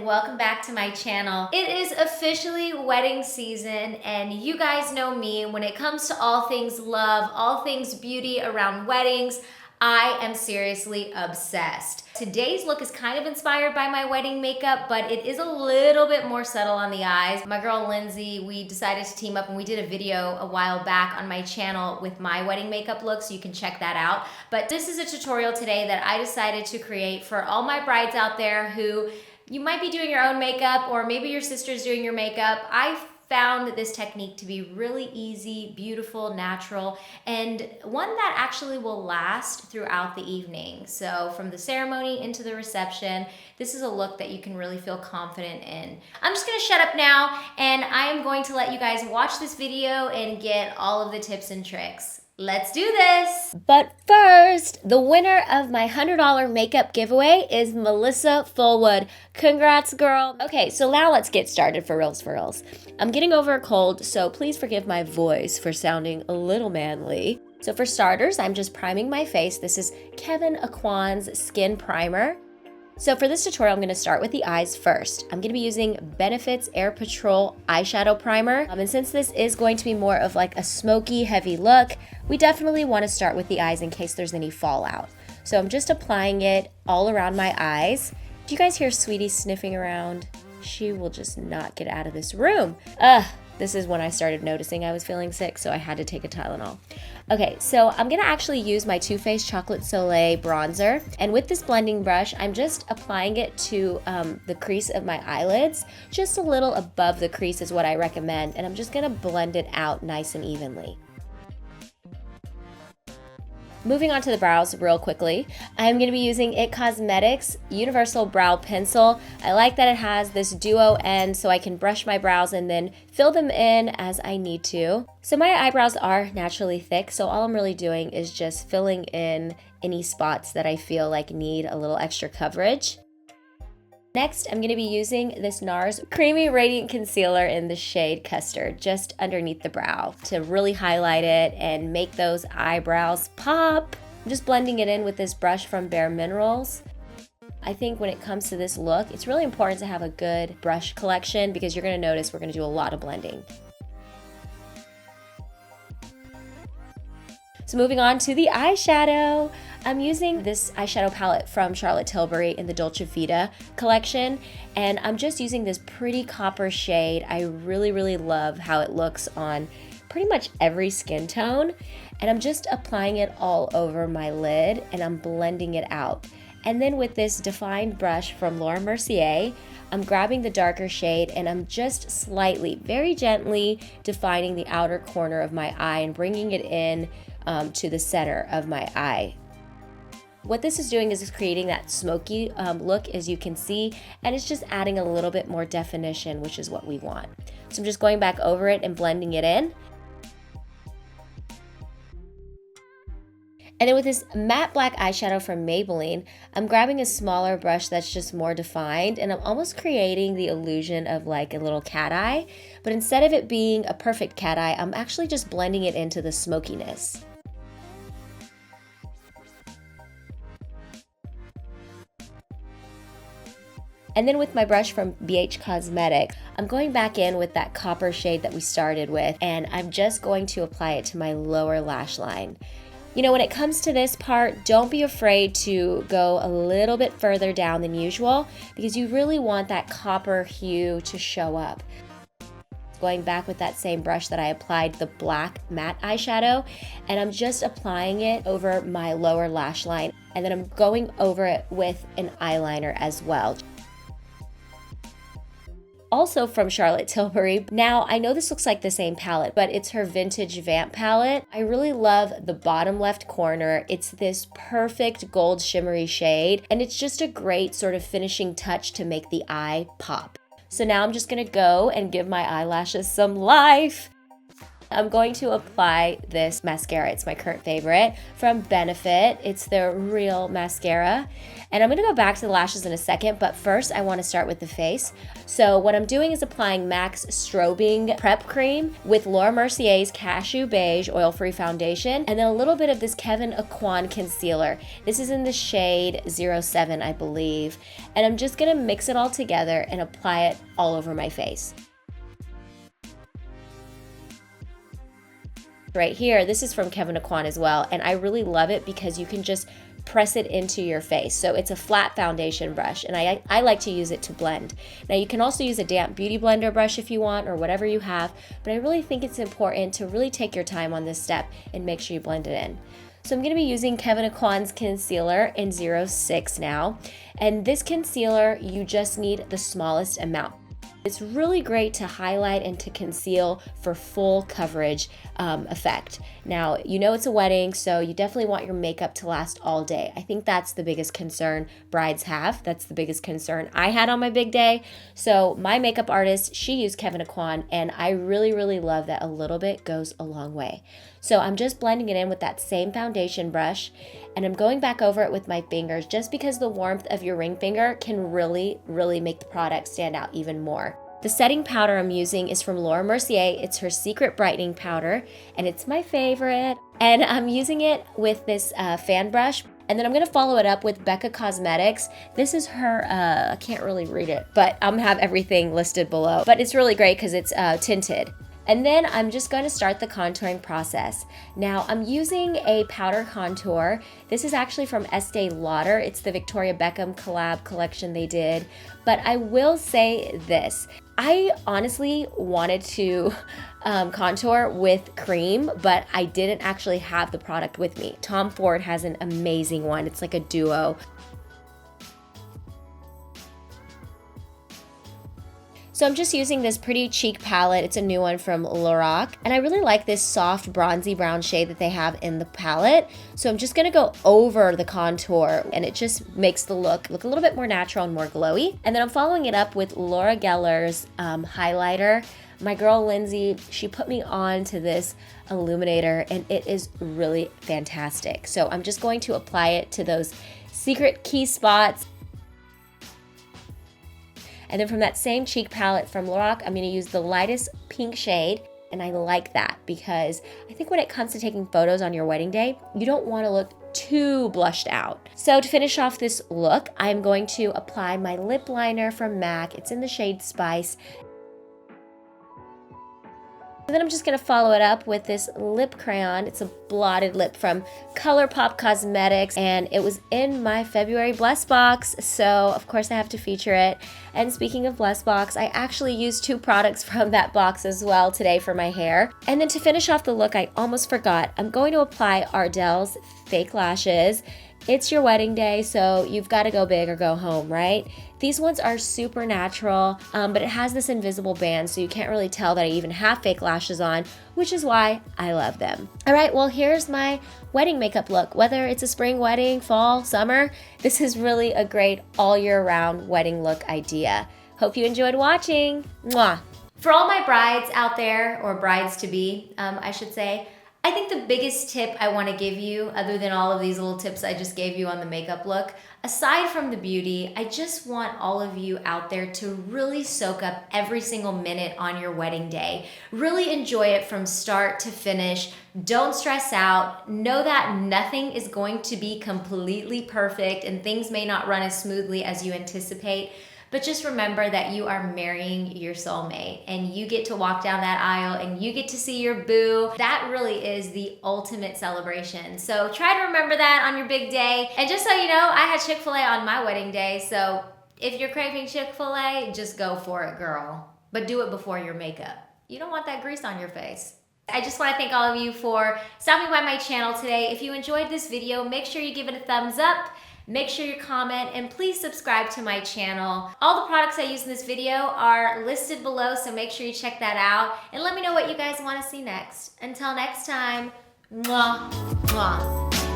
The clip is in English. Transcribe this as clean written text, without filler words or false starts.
welcome back to my channel. It is officially wedding season, and you guys know me when it comes to all things love, all things beauty around weddings. I am seriously obsessed. Today's look is kind of inspired by my wedding makeup, but it is a little bit more subtle on the eyes. My girl Lindsay, we decided to team up and we did a video a while back on my channel with my wedding makeup look, so you can check that out. But this is a tutorial today that I decided to create for all my brides out there who you might be doing your own makeup, or maybe your sister's doing your makeup. I found this technique to be really easy, beautiful, natural, and one that actually will last throughout the evening. So from the ceremony into the reception, this is a look that you can really feel confident in. I'm just gonna shut up now, and I am going to let you guys watch this video and get all of the tips and tricks. Let's do this! But first, the winner of my $100 makeup giveaway is Melissa Fullwood. Congrats, girl. Okay, so now let's get started for reals. I'm getting over a cold, so please forgive my voice for sounding a little manly. So for starters, I'm just priming my face. This is Kevin Aucoin's Skin Primer. So for this tutorial, I'm going to start with the eyes first. I'm going to be using Benefit's Air Patrol Eyeshadow Primer. And since this is going to be more of like a smoky, heavy look, we definitely want to start with the eyes in case there's any fallout. So I'm just applying it all around my eyes. Do you guys hear Sweetie sniffing around? She will just not get out of this room. This is when I started noticing I was feeling sick, so I had to take a Tylenol. Okay, so I'm gonna actually use my Too Faced Chocolate Soleil bronzer, and with this blending brush, I'm just applying it to the crease of my eyelids. Just a little above the crease is what I recommend, and I'm just gonna blend it out nice and evenly. Moving on to the brows real quickly, I'm going to be using IT Cosmetics Universal Brow Pencil. I like that it has this duo end so I can brush my brows and then fill them in as I need to. So my eyebrows are naturally thick, so all I'm really doing is just filling in any spots that I feel like need a little extra coverage. Next, I'm going to be using this NARS Creamy Radiant Concealer in the shade Custard just underneath the brow to really highlight it and make those eyebrows pop. I'm just blending it in with this brush from Bare Minerals. I think when it comes to this look, it's really important to have a good brush collection because you're going to notice we're going to do a lot of blending. So moving on to the eyeshadow. I'm using this eyeshadow palette from Charlotte Tilbury in the Dolce Vita collection, and I'm just using this pretty copper shade. I really love how it looks on pretty much every skin tone, and I'm just applying it all over my lid and I'm blending it out. And then with this defined brush from Laura Mercier, I'm grabbing the darker shade and I'm just slightly, very gently defining the outer corner of my eye and bringing it in to the center of my eye. What this is doing is creating that smoky look, as you can see, and it's just adding a little bit more definition, which is what we want. So I'm just going back over it and blending it in. And then with this matte black eyeshadow from Maybelline, I'm grabbing a smaller brush that's just more defined, and I'm almost creating the illusion of like a little cat eye, but instead of it being a perfect cat eye, I'm actually just blending it into the smokiness. And then with my brush from Beige Cosmetics, I'm going back in with that copper shade that we started with, and I'm just going to apply it to my lower lash line. You know, when it comes to this part, don't be afraid to go a little bit further down than usual because you really want that copper hue to show up. Going back with that same brush that I applied the black matte eyeshadow, and I'm just applying it over my lower lash line, and then I'm going over it with an eyeliner as well. Also from Charlotte Tilbury. Now, I know this looks like the same palette, but it's her vintage Vamp palette. I really love the bottom left corner. It's this perfect gold shimmery shade, and it's just a great sort of finishing touch to make the eye pop. So now I'm just gonna go and give my eyelashes some life. I'm going to apply this mascara. It's my current favorite from Benefit. It's the Real Mascara. And I'm gonna go back to the lashes in a second, but first I wanna start with the face. So what I'm doing is applying MAC's Strobing Prep Cream with Laura Mercier's Cashew Beige Oil-Free Foundation, and then a little bit of this Kevin Aucoin Concealer. This is in the shade 07, I believe. And I'm just gonna mix it all together and apply it all over my face. Right here, this is from Kevin Aucoin as well, and I really love it because you can just press it into your face. So it's a flat foundation brush, and I like to use it to blend. Now you can also use a damp beauty blender brush if you want, or whatever you have, but I really think it's important to really take your time on this step and make sure you blend it in. So I'm going to be using Kevin Aucoin's concealer in 06 now, and this concealer, you just need the smallest amount. It's really great to highlight and to conceal for full coverage effect. Now, you know it's a wedding, so you definitely want your makeup to last all day. I think that's the biggest concern brides have. That's the biggest concern I had on my big day. So my makeup artist, she used Kevin Aucoin, and I really, really love that a little bit goes a long way. So I'm just blending it in with that same foundation brush, and I'm going back over it with my fingers just because the warmth of your ring finger can really, really make the product stand out even more. The setting powder I'm using is from Laura Mercier. It's her Secret Brightening Powder, and it's my favorite. And I'm using it with this fan brush, and then I'm gonna follow it up with Becca Cosmetics. This is her, I can't really read it, but I'm gonna have everything listed below. But it's really great because it's tinted. And then I'm just going to start the contouring process. Now I'm using a powder contour. This is actually from Estee Lauder. It's the Victoria Beckham collab collection they did. But I will say this, I honestly wanted to contour with cream, but I didn't actually have the product with me. Tom Ford has an amazing one. It's like a duo. So I'm just using this pretty cheek palette. It's a new one from Lorac, and I really like this soft bronzy brown shade that they have in the palette. So I'm just gonna go over the contour, and it just makes the look a little bit more natural and more glowy. And then I'm following it up with Laura Geller's highlighter. My girl Lindsay, she put me on to this illuminator, and it is really fantastic. So I'm just going to apply it to those secret key spots. And then from that same cheek palette from Lorac, I'm gonna use the lightest pink shade. And I like that because I think when it comes to taking photos on your wedding day, you don't wanna look too blushed out. So to finish off this look, I'm going to apply my lip liner from MAC. It's in the shade Spice. And then I'm just gonna follow it up with this lip crayon. It's a blotted lip from ColourPop Cosmetics, and it was in my February Bless box, so of course I have to feature it. And speaking of Bless box, I actually used 2 products from that box as well today for my hair. And then to finish off the look, I almost forgot, I'm going to apply Ardell's fake lashes. It's your wedding day, so you've got to go big or go home, right? These ones are super natural, but it has this invisible band, so you can't really tell that I even have fake lashes on, which is why I love them. All right, well, here's my wedding makeup look. Whether it's a spring wedding, fall, summer, this is really a great all year round wedding look idea. Hope you enjoyed watching. Mwah. For all my brides out there, or brides-to-be, I should say, I think the biggest tip I want to give you, other than all of these little tips I just gave you on the makeup look, aside from the beauty, I just want all of you out there to really soak up every single minute on your wedding day. Really enjoy it from start to finish. Don't stress out. Know that nothing is going to be completely perfect and things may not run as smoothly as you anticipate. But just remember that you are marrying your soulmate and you get to walk down that aisle and you get to see your boo. That really is the ultimate celebration. So try to remember that on your big day. And just so you know, I had Chick-fil-A on my wedding day. So if you're craving Chick-fil-A, just go for it, girl. But do it before your makeup. You don't want that grease on your face. I just want to thank all of you for stopping by my channel today. If you enjoyed this video, make sure you give it a thumbs up. Make sure you comment and please subscribe to my channel. All the products I use in this video are listed below, so make sure you check that out and let me know what you guys want to see next. Until next time, mwah, mwah.